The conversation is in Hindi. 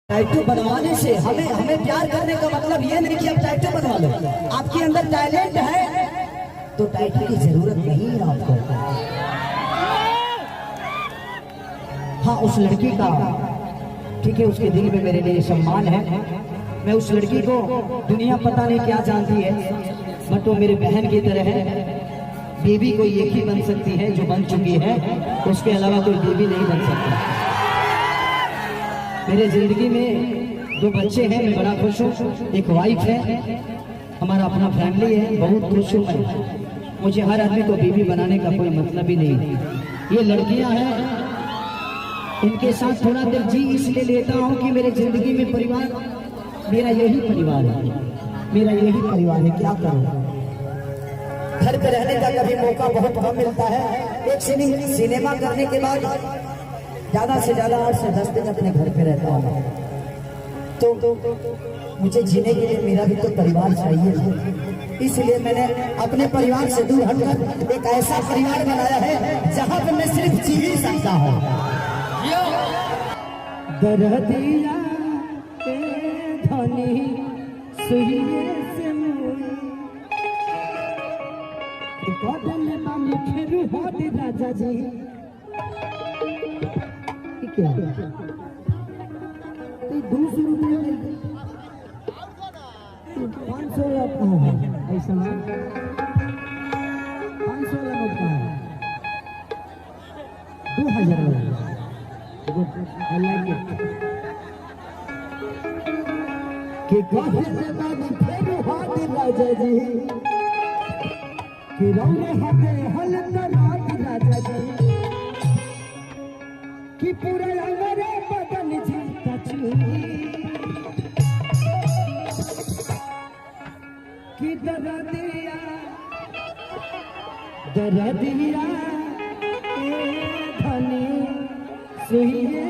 टैटू बनवाने से हमें हमें प्यार करने का मतलब ये नहीं कि आप टैटू बनवा लो। आपके अंदर टैलेंट है तो टैटू की जरूरत नहीं है आपको। हाँ, उस लड़की का ठीक है, उसके दिल में मेरे लिए सम्मान है। मैं उस लड़की को दुनिया पता नहीं क्या जानती है, बट वो मेरी बहन की तरह है। बीवी कोई एक ही बन सकती है जो बन चुकी है, उसके अलावा कोई बीवी नहीं बन सकती। मेरे जिंदगी में 2 बच्चे हैं, मैं बड़ा खुश हूँ। एक वाइफ है, हमारा अपना फैमिली है, बहुत खुश हूँ मैं। मुझे हर आदमी को बीवी बनाने का कोई मतलब ही नहीं। ये लड़कियां हैं, इनके साथ थोड़ा देर जी इसलिए लेता हूँ कि मेरे जिंदगी में परिवार मेरा यही परिवार है, मेरा यही परिवार है। क्या करूँ, घर पे रहने का कभी मौका बहुत कम मिलता है। एक सिनेमा करने के बाद ज्यादा से ज्यादा 8 से 10 दिन अपने घर पे रहता हूँ। तो मुझे जीने के लिए मेरा भी तो परिवार चाहिए, इसलिए मैंने अपने परिवार से दूर हटकर एक ऐसा परिवार बनाया है जहाँ पे मैं सिर्फ जी ही सकता हूँ। दरदिया धनी सुइए से राजा जी क्या 200 रुपये 500 ऐसा 500 नोट का है, 2000 I like it। कि राजा जी कि रौने हाथे हल रात राजा जी कि पूरा मेरे बदन जीता कि दरदिया धनी सुइए